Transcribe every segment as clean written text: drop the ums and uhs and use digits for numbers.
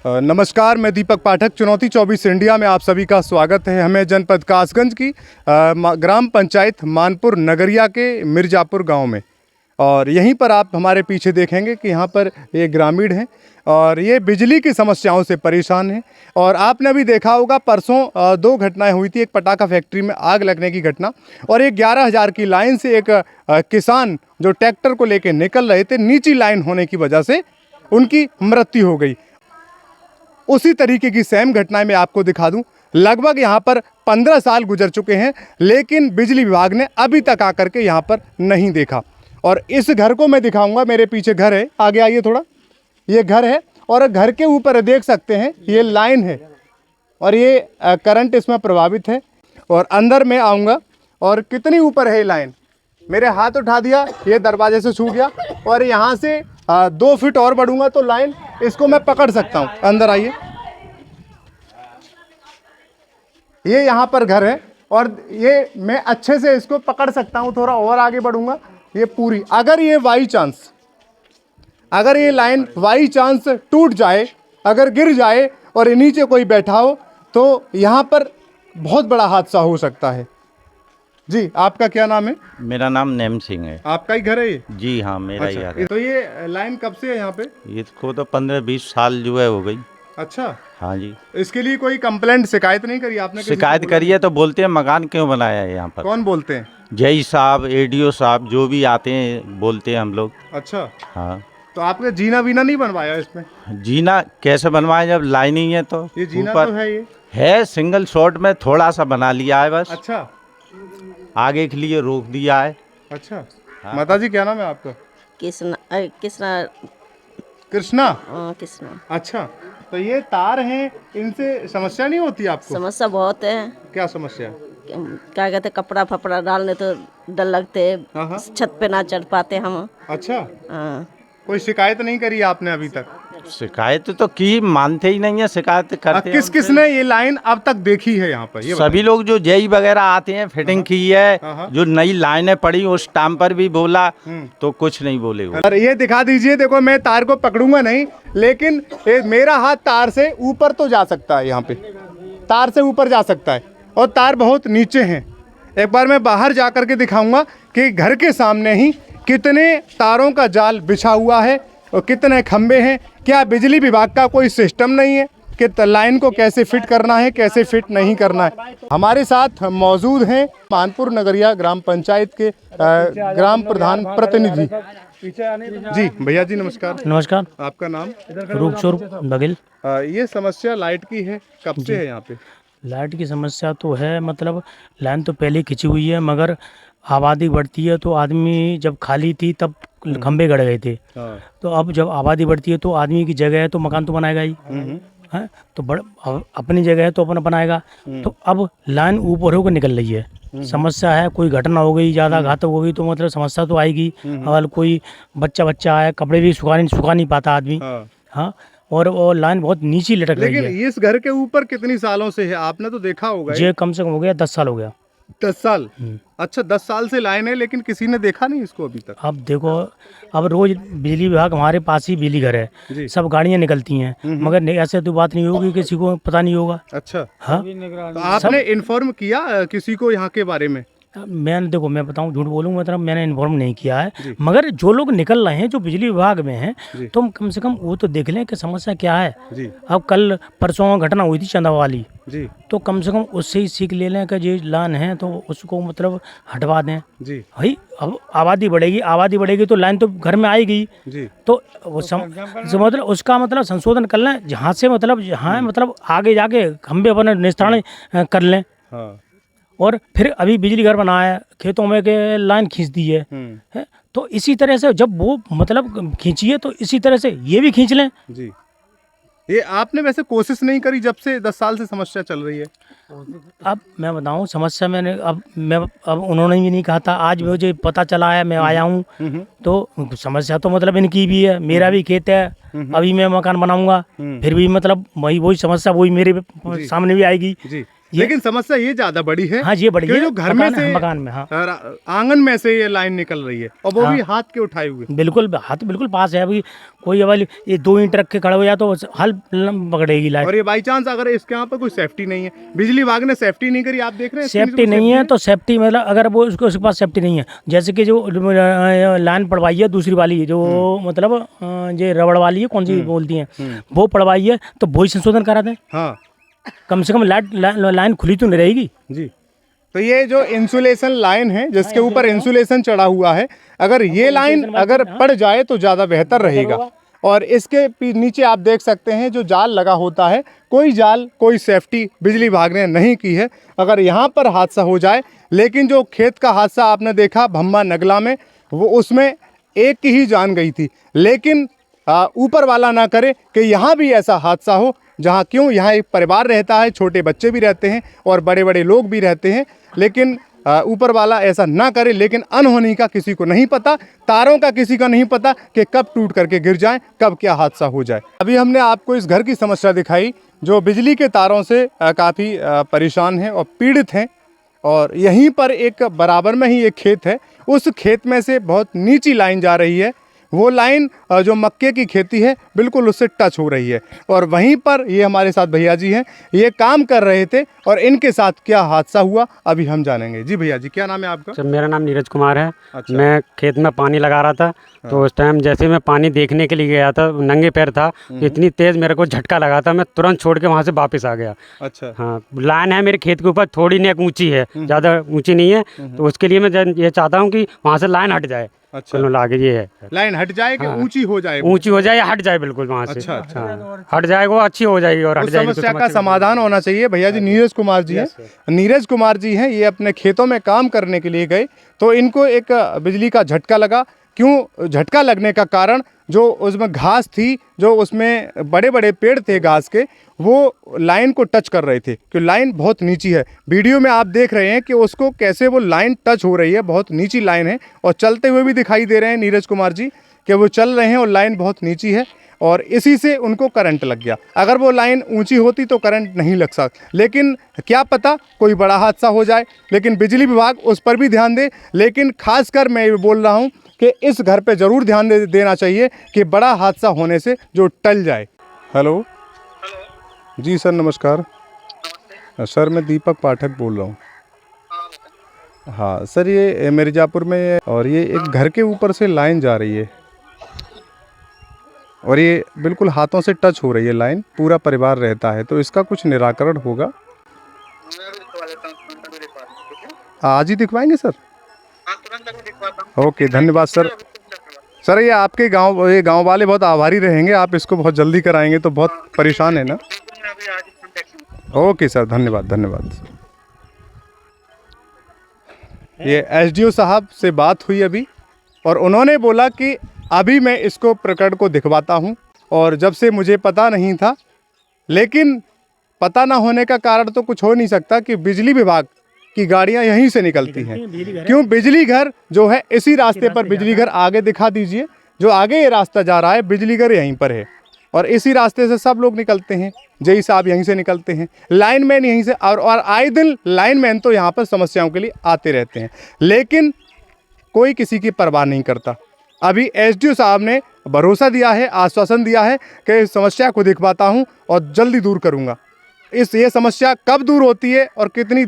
नमस्कार, मैं दीपक पाठक। चुनौती 24 इंडिया में आप सभी का स्वागत है। हमें जनपद कासगंज की ग्राम पंचायत मानपुर नगरिया के मिर्ज़ापुर गांव में, और यहीं पर आप हमारे पीछे देखेंगे कि यहाँ पर ये ग्रामीण हैं और ये बिजली की समस्याओं से परेशान हैं। और आपने अभी देखा होगा, परसों दो घटनाएं हुई थी। एक पटाखा फैक्ट्री में आग लगने की घटना, और एक 11,000 की लाइन से एक किसान जो ट्रैक्टर को लेकर निकल रहे थे, नीची लाइन होने की वजह से उनकी मृत्यु हो गई। उसी तरीके की सेम घटनाएं मैं आपको दिखा दूं। लगभग यहाँ पर 15 साल गुजर चुके हैं, लेकिन बिजली विभाग ने अभी तक आकर के यहाँ पर नहीं देखा। और इस घर को मैं दिखाऊंगा, मेरे पीछे घर है, आगे आइए थोड़ा। ये घर है और घर के ऊपर देख सकते हैं ये लाइन है और ये करंट इसमें प्रभावित है। और अंदर मैं आऊँगा और कितनी ऊपर है ये लाइन, मेरे हाथ उठा दिया, ये दरवाजे से छूट गया। और यहाँ से 2 फीट और बढ़ूंगा तो लाइन, इसको मैं पकड़ सकता हूँ। अंदर आइए, ये यहाँ पर घर है और ये मैं अच्छे से इसको पकड़ सकता हूँ। थोड़ा और आगे बढ़ूंगा, ये पूरी, अगर ये बाई चांस, अगर ये लाइन बाई चांस टूट जाए, अगर गिर जाए और नीचे कोई बैठा हो, तो यहाँ पर बहुत बड़ा हादसा हो सकता है। जी, आपका क्या नाम है? मेरा नाम नेम सिंह है। आपका ही घर है ये? जी हाँ, मेरा ही घर है। तो ये लाइन कब से है यहाँ पे? इसको तो 15-20 साल जो है हो गई। अच्छा, हाँ जी। इसके लिए कोई कंप्लेंट, शिकायत नहीं करी आपने? शिकायत करी है तो बोलते हैं मकान क्यों बनाया है यहाँ पर। कौन बोलते हैं? जय साहब, एडीओ साहब, जो भी आते हैं बोलते हैं हम लोग। अच्छा, हाँ। तो आपने जीना वीना नहीं बनवाया इसमें? जीना कैसे बनवाए जब लाइन ही है तो? ये जीना ऊपर तो है, ये है, सिंगल शॉट में थोड़ा सा बना लिया है बस। अच्छा, आगे के लिए रोक दिया है। अच्छा। हाँ। माता जी, क्या नाम है आपका? कृष्णा कृष्णा। कृष्णा। अच्छा, तो ये तार हैं, इनसे समस्या नहीं होती आपको? समस्या बहुत है। क्या समस्या? क्या कहते, कपड़ा फपड़ा डालने तो डर लगते, हाँ। छत पे ना चढ़ पाते हम। अच्छा, हाँ। कोई शिकायत नहीं करी आपने अभी तक? शिकायत तो की, मानते ही नहीं है, शिकायत करते हैं। किसने ये लाइन अब तक देखी है यहाँ पर? ये सभी लोग जो जेई वगैरह आते हैं, फिटिंग की है। हाँ। जो नई लाइनें पड़ी उस टाइम पर भी बोला तो कुछ नहीं बोले वो। और ये दिखा दीजिए, देखो मैं तार को पकड़ूंगा नहीं, लेकिन मेरा हाथ तार से ऊपर तो जा सकता है। यहाँ पे तार से ऊपर जा सकता है और तार बहुत नीचे हैं। एक बार मैं बाहर जा कर के दिखाऊंगा कि घर के सामने ही कितने तारों का जाल बिछा हुआ है और कितने खंबे हैं। क्या बिजली विभाग का कोई सिस्टम नहीं है कि लाइन को कैसे फिट करना है, कैसे फिट नहीं करना है? हमारे साथ मौजूद हैं मानपुर नगरिया ग्राम पंचायत के ग्राम प्रधान प्रतिनिधि। जी भैया जी, नमस्कार। नमस्कार। आपका नाम? रूपचोर बघेल। ये समस्या लाइट की है, कब से है यहाँ पे? लाइट की समस्या तो है, मतलब लाइन तो पहले खिंची हुई है, मगर आबादी बढ़ती है तो आदमी, जब खाली थी तब खंबे गड़ गए थे। हाँ। तो अब जब आबादी बढ़ती है तो आदमी की जगह है तो मकान तो बनाएगा ही है, तो अपनी जगह है तो अपना बनाएगा। तो अब लाइन ऊपर होकर निकल रही है। समस्या है, कोई घटना हो गई, ज़्यादा घातक हो गई तो मतलब समस्या तो आएगी। अगर कोई बच्चा आए, कपड़े भी सुखा नहीं पाता आदमी। हाँ, और लाइन बहुत नीचे लटक रही है। लेकिन इस घर के ऊपर कितनी सालों से है, आपने तो देखा होगा? ये कम से कम हो गया 10 साल हो गया। 10 साल? अच्छा, 10 साल से लाइन है, लेकिन किसी ने देखा नहीं इसको अभी तक? अब देखो, अब रोज बिजली विभाग, हमारे पास ही बिजली घर है, सब गाड़ियां निकलती हैं, मगर ऐसे तो बात नहीं होगी, किसी को पता नहीं होगा। अच्छा, हाँ, तो आपने इन्फॉर्म किया किसी को यहाँ के बारे में? मैंने, देखो मैं बताऊं, झूठ बोलूं मतलब मैंने इन्फॉर्म नहीं किया है, मगर जो लोग निकल रहे हैं, जो बिजली विभाग में हैं, तो कम से कम वो तो देख लें कि समस्या क्या है जी। अब कल परसों घटना हुई थी चंदा वाली जी, तो कम से कम उससे ही सीख ले लें कि ये लाइन है तो उसको मतलब हटवा दें जी। भाई। अब आबादी बढ़ेगी तो लाइन तो घर में आएगी जी। तो वो मतलब उसका मतलब संशोधन कर लें, जहाँ से मतलब जहाँ मतलब आगे जाके खंबे अपने निस्तारण कर लें। हाँ। और फिर अभी बिजली घर बनाया है, खेतों में के लाइन खींच दी है, तो इसी तरह से जब वो मतलब खींची है तो इसी तरह से ये भी खींच लें। जी, ये आपने वैसे कोशिश नहीं करी जब से 10 साल से समस्या चल रही है? अब मैं बताऊं, समस्या मैंने अब उन्होंने भी नहीं कहा था, आज मुझे पता चला है, मैं आया हूं, तो समस्या तो मतलब इनकी भी है, मेरा भी खेत है, अभी मैं मकान बनाऊंगा, फिर भी मतलब वही समस्या वही मेरे सामने भी आएगी। लेकिन समस्या ये ज्यादा बड़ी है। हाँ, ये बड़ी कि है जो घर में से मकान में, हाँ, आंगन में से ये लाइन निकल रही है और वो भी हाथ के उठाए हुए। बिल्कुल हाथ बिल्कुल पास है। अभी कोई अवल ये 2 इंच रख के खड़ा हो जाए तो हल पकड़ेगी लाइट। और ये बाई चांस अगर इसके यहाँ पर कोई सेफ्टी नहीं है, बिजली विभाग ने सेफ्टी नहीं करी, आप देख रहे हैं सेफ्टी नहीं है तो सेफ्टी मतलब अगर वो उसके पास सेफ्टी नहीं है, जैसे कि जो लाइन पड़वाई है दूसरी वाली जो मतलब ये रबड़ वाली है, कौन सी बोलती हैं, वो पड़वाई है तो वही संशोधन करा दें। हाँ, कम से कम लाइन खुली तो नहीं रहेगी जी। तो ये जो इंसुलेशन लाइन है जिसके ऊपर इंसुलेशन चढ़ा हुआ है, अगर ये लाइन अगर पड़ जाए तो ज़्यादा बेहतर रहेगा। और इसके नीचे आप देख सकते हैं जो जाल लगा होता है, कोई जाल कोई सेफ्टी बिजली विभाग ने नहीं की है। अगर यहाँ पर हादसा हो जाए, लेकिन जो खेत का हादसा आपने देखा भम्मा नगला में, वो उसमें एक की ही जान गई थी। लेकिन ऊपर वाला ना करे कि यहाँ भी ऐसा हादसा हो, जहाँ क्यों यहाँ एक परिवार रहता है, छोटे बच्चे भी रहते हैं और बड़े बड़े लोग भी रहते हैं, लेकिन ऊपर वाला ऐसा ना करे। लेकिन अनहोनी का किसी को नहीं पता, तारों का किसी का नहीं पता कि कब टूट करके गिर जाए, कब क्या हादसा हो जाए। अभी हमने आपको इस घर की समस्या दिखाई जो बिजली के तारों से काफ़ी परेशान हैं और पीड़ित हैं। और यहीं पर एक बराबर में ही एक खेत है, उस खेत में से बहुत नीची लाइन जा रही है। वो लाइन जो मक्के की खेती है बिल्कुल उससे टच हो रही है। और वहीं पर ये हमारे साथ भैया जी हैं, ये काम कर रहे थे और इनके साथ क्या हादसा हुआ अभी हम जानेंगे। जी भैया जी, क्या नाम है आपका? सर मेरा नाम नीरज कुमार है। अच्छा। तो मैं खेत में पानी लगा रहा था, तो उस टाइम जैसे मैं पानी देखने के लिए गया था, नंगे पैर था, इतनी तेज़ मेरे को झटका लगा था, मैं तुरंत छोड़ के वहाँ से वापस आ गया। अच्छा। हाँ, लाइन है मेरे खेत के ऊपर, थोड़ी नेक ऊंची है, ज़्यादा ऊंची नहीं है, तो उसके लिए मैं ये चाहता हूँ कि वहाँ से लाइन हट जाए। अच्छा, कुल मिला के ये है, लाइन हट जाए कि ऊंची हो जाए? ऊंची हो जाए या हट जाए बिल्कुल वहाँ से। अच्छा, अच्छा। हाँ, हट जाएगा वो अच्छी हो जाएगी और हट उस जाएगी तो समस्या का समस्या समाधान होना चाहिए। भैया जी नीरज कुमार जी हैं, नीरज कुमार जी हैं, ये अपने खेतों में काम करने के लिए गए तो इनको एक बिजली का झटका लगा। क्यों झटका लगने का कारण, जो उसमें घास थी, जो उसमें बड़े बड़े पेड़ थे घास के, वो लाइन को टच कर रहे थे, क्योंकि लाइन बहुत नीची है। वीडियो में आप देख रहे हैं कि उसको कैसे वो लाइन टच हो रही है, बहुत नीची लाइन है और चलते हुए भी दिखाई दे रहे हैं नीरज कुमार जी कि वो चल रहे हैं और लाइन बहुत नीची है और इसी से उनको करंट लग गया। अगर वो लाइन ऊंची होती तो करंट नहीं लग सकता, लेकिन क्या पता कोई बड़ा हादसा हो जाए। लेकिन बिजली विभाग उस पर भी ध्यान दे। लेकिन खासकर मैं ये बोल रहा हूँ कि इस घर पे ज़रूर ध्यान देना चाहिए कि बड़ा हादसा होने से जो टल जाए। हेलो जी सर, नमस्कार सर, मैं दीपक पाठक बोल रहा हूँ। हाँ सर, ये मिर्ज़ापुर में और ये एक घर के ऊपर से लाइन जा रही है और ये बिल्कुल हाथों से टच हो रही है लाइन, पूरा परिवार रहता है, तो इसका कुछ निराकरण होगा? आज ही दिखवाएंगे सर? ओके, धन्यवाद सर। सर ये आपके गांव, ये गांव वाले बहुत आभारी रहेंगे, आप इसको बहुत जल्दी कराएंगे तो बहुत परेशान है ना। ओके सर, धन्यवाद धन्यवाद। ये एसडीओ साहब से बात हुई अभी और उन्होंने बोला कि अभी मैं इसको प्रकरण को दिखवाता हूं। और जब से मुझे पता नहीं था, लेकिन पता ना होने का कारण तो कुछ हो नहीं सकता कि बिजली विभाग की गाड़ियां यहीं से निकलती हैं। क्यों बिजली घर जो है इसी रास्ते पर, बिजली घर आगे दिखा दीजिए, जो आगे ये रास्ता जा रहा है बिजली घर यहीं पर है और इसी रास्ते से सब लोग निकलते हैं। जय साहब यहीं से निकलते हैं, लाइनमैन यहीं से, और आए दिन लाइनमैन तो यहाँ पर समस्याओं के लिए आते रहते हैं, लेकिन कोई किसी की परवाह नहीं करता। अभी एसडीओ साहब ने भरोसा दिया है, आश्वासन दिया है कि इस समस्या को दिखवाता हूँ और जल्दी दूर करूँगा। ये समस्या कब दूर होती है और कितने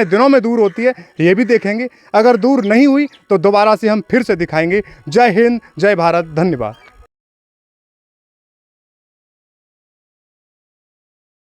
दिनों में दूर होती है ये भी देखेंगे। अगर दूर नहीं हुई तो दोबारा से हम फिर से दिखाएंगे। जय हिंद, जय भारत, धन्यवाद।